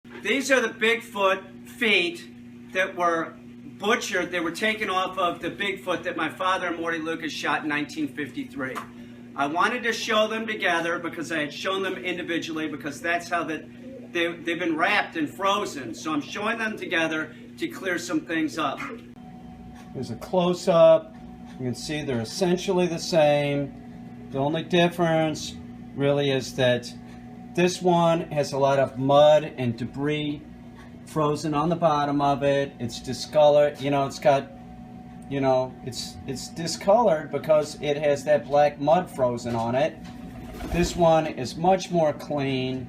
These are the Bigfoot feet that were butchered. They were taken off of the Bigfoot that my father, Morty Lucas, shot in 1953. I wanted to show them together because I had shown them individually because that's how they've been wrapped and frozen. So I'm showing them together to clear some things up. There's a close-up. You can see they're essentially the same. The only difference really is that this one has a lot of mud and debris frozen on the bottom of it. It's discolored. You know, it's got, you know, it's discolored because it has that black mud frozen on it. This one is much more clean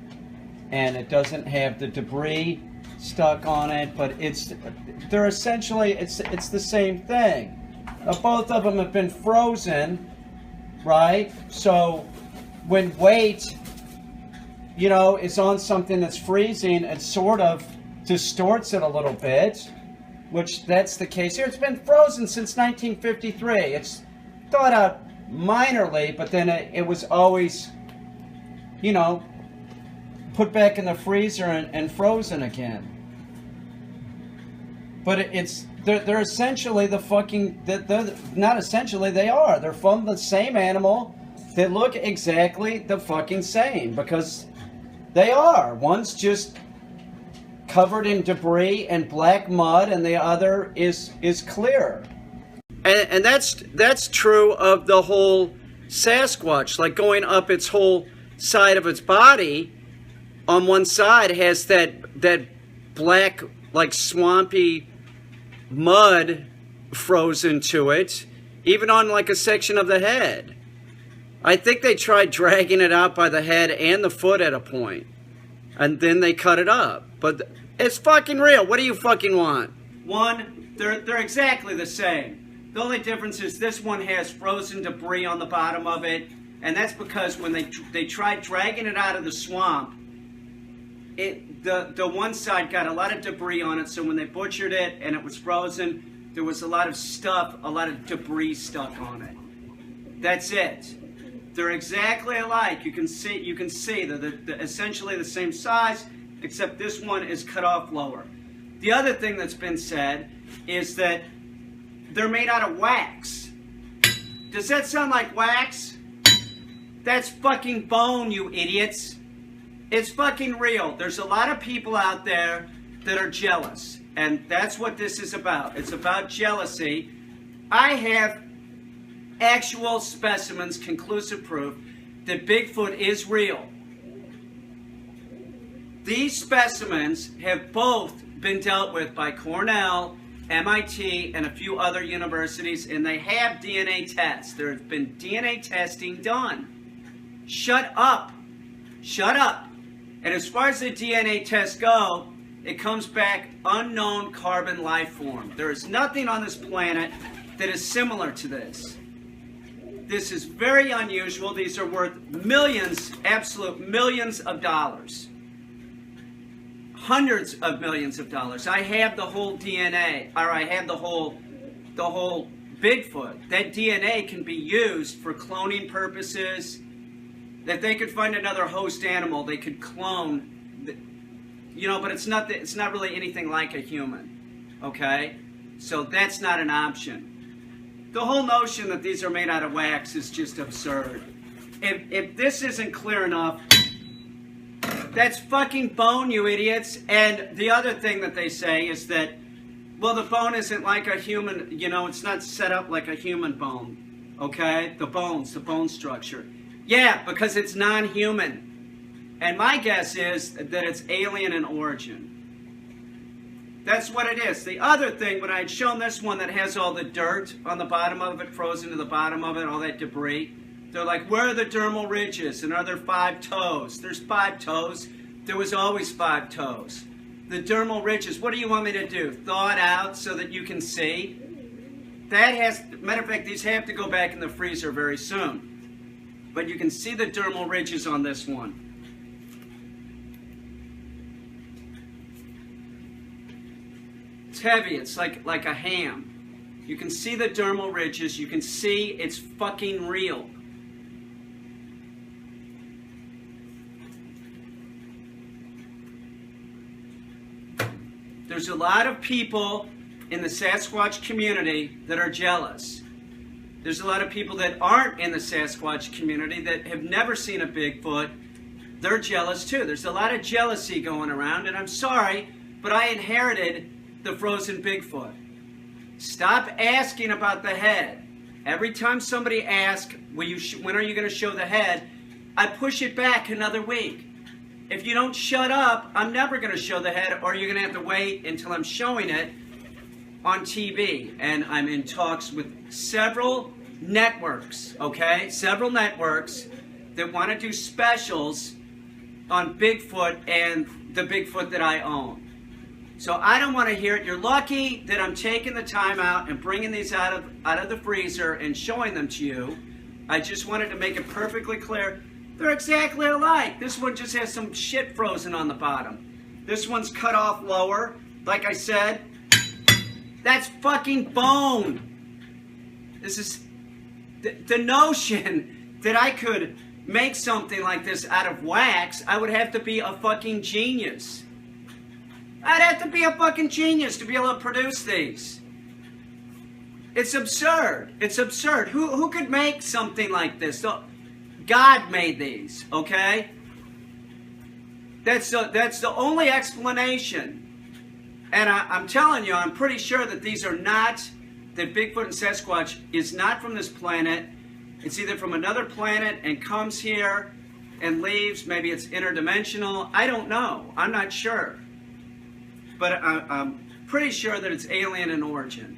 and it doesn't have the debris stuck on it, but they're essentially, it's the same thing. Now, both of them have been frozen, right? So when weight, you know, is on something that's freezing, it sort of distorts it a little bit, which that's the case here. It's been frozen since 1953. It's thawed out minorly, but then it was always, you know, put back in the freezer and frozen again. But they're essentially the fucking, they're not essentially, they are. They're from the same animal. They look exactly the fucking same because they are. One's just covered in debris and black mud and the other is clear. And that's true of the whole Sasquatch. Like going up its whole side of its body, on one side has that black, like swampy mud frozen to it, even on like a section of the head. I think they tried dragging it out by the head and the foot at a point, and then they cut it up. But it's fucking real. What do you fucking want? One, they're exactly the same. The only difference is this one has frozen debris on the bottom of it, and that's because when they tried dragging it out of the swamp, the one side got a lot of debris on it, so when they butchered it and it was frozen, there was a lot of stuff, a lot of debris stuck on it. That's it. They're exactly alike. You can see they're essentially the same size, except this one is cut off lower. The other thing that's been said is that they're made out of wax. Does that sound like wax? That's fucking bone, you idiots. It's fucking real. There's a lot of people out there that are jealous, and that's what this is about. It's about jealousy. I have actual specimens, conclusive proof that Bigfoot is real. These specimens have both been dealt with by Cornell, MIT, and a few other universities, and they have DNA tests. There has been DNA testing done. Shut up. Shut up. And as far as the DNA tests go, it comes back unknown carbon life form. There is nothing on this planet that is similar to this. This is very unusual. These are worth millions, absolute millions of dollars. Hundreds of millions of dollars. I have the whole DNA, or I have the whole Bigfoot. That DNA can be used for cloning purposes. If they could find another host animal, they could clone, you know, but it's not really anything like a human, okay? So that's not an option. The whole notion that these are made out of wax is just absurd. If this isn't clear enough, that's fucking bone, you idiots. And the other thing that they say is that, well, the bone isn't like a human, you know, it's not set up like a human bone, okay? The bones, the bone structure. Yeah, because it's non-human. And my guess is that it's alien in origin. That's what it is. The other thing, when I had shown this one that has all the dirt on the bottom of it, frozen to the bottom of it, all that debris, they're like, where are the dermal ridges? And are there 5 toes? There's 5 toes. There was always 5 toes. The dermal ridges, what do you want me to do? Thaw it out so that you can see? Matter of fact, these have to go back in the freezer very soon. But you can see the dermal ridges on this one. It's heavy. It's like a ham. You can see the dermal ridges. You can see it's fucking real. There's a lot of people in the Sasquatch community that are jealous. There's a lot of people that aren't in the Sasquatch community that have never seen a Bigfoot. They're jealous too. There's a lot of jealousy going around, and I'm sorry, but I inherited the frozen Bigfoot. Stop asking about the head. Every time somebody asks, when are you going to show the head, I push it back another week. If you don't shut up, I'm never going to show the head, or you're going to have to wait until I'm showing it on TV. And I'm in talks with several networks, okay? Several networks that want to do specials on Bigfoot and the Bigfoot that I own. So I don't want to hear it. You're lucky that I'm taking the time out and bringing these out of the freezer and showing them to you. I just wanted to make it perfectly clear. They're exactly alike. This one just has some shit frozen on the bottom. This one's cut off lower. Like I said, that's fucking bone. This is the notion that I could make something like this out of wax. I would have to be a fucking genius. I'd have to be a fucking genius to be able to produce these. It's absurd. It's absurd. Who could make something like this? God made these, okay? That's the only explanation. And I'm telling you, I'm pretty sure that these are not, that Bigfoot and Sasquatch is not from this planet. It's either from another planet and comes here and leaves. Maybe it's interdimensional. I don't know. I'm not sure. But I'm pretty sure that it's alien in origin.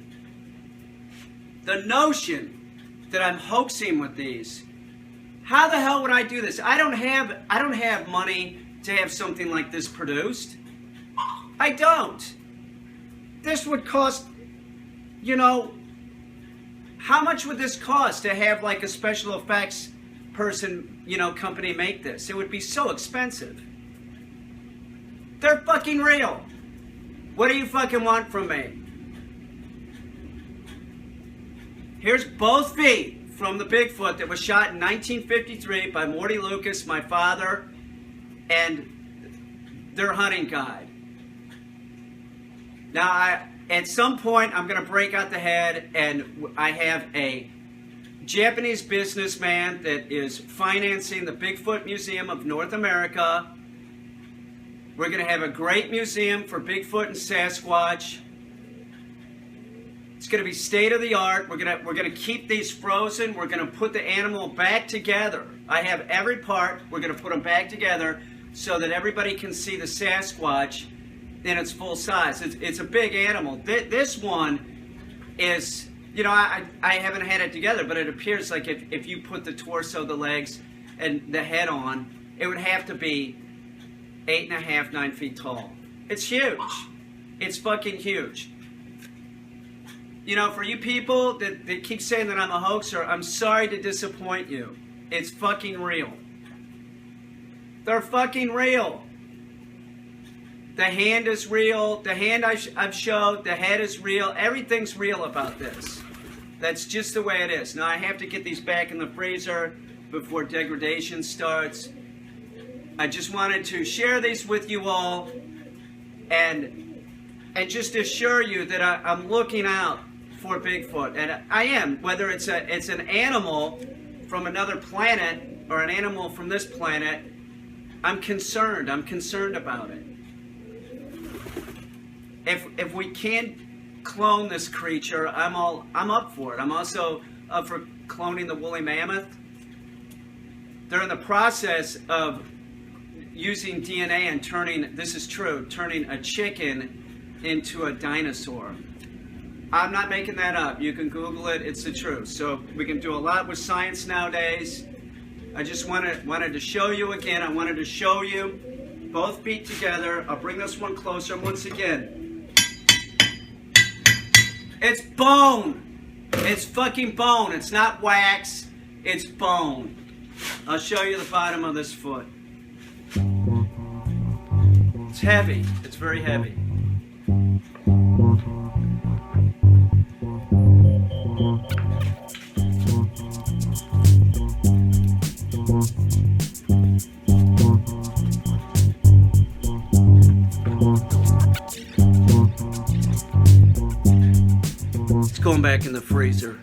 The notion that I'm hoaxing with these, how the hell would I do this? I don't have money to have something like this produced. I don't. This would cost, you know, how much would this cost to have like a special effects person, you know, company make this? It would be so expensive. They're fucking real. What do you fucking want from me? Here's both feet from the Bigfoot that was shot in 1953 by Morty Lucas, my father, and their hunting guide. Now, at some point, I'm going to break out the head, and I have a Japanese businessman that is financing the Bigfoot Museum of North America. We're going to have a great museum for Bigfoot and Sasquatch. It's going to be state-of-the-art. We're going to keep these frozen. We're going to put the animal back together. I have every part. We're going to put them back together so that everybody can see the Sasquatch in its full size. It's a big animal. This one is, you know, I haven't had it together, but it appears like if you put the torso, the legs, and the head on, it would have to be 8.5, 9 feet tall. It's huge. It's fucking huge. You know, for you people that keep saying that I'm a hoaxer, I'm sorry to disappoint you. It's fucking real. They're fucking real. The hand is real. The hand I've showed, the head is real. Everything's real about this. That's just the way it is. Now, I have to get these back in the freezer before degradation starts. I just wanted to share these with you all and just assure you that I'm looking out for Bigfoot. And I am, whether it's an animal from another planet or an animal from this planet, I'm concerned. I'm concerned about it. If we can't clone this creature, I'm up for it. I'm also up for cloning the woolly mammoth. They're in the process of using DNA and turning, this is true, turning a chicken into a dinosaur. I'm not making that up. You can Google it. It's the truth. So we can do a lot with science nowadays. I just wanted to show you again. I wanted to show you both feet together. I'll bring this one closer once again. It's bone. It's fucking bone. It's not wax. It's bone. I'll show you the bottom of this foot. It's heavy. It's very heavy. going back in the freezer.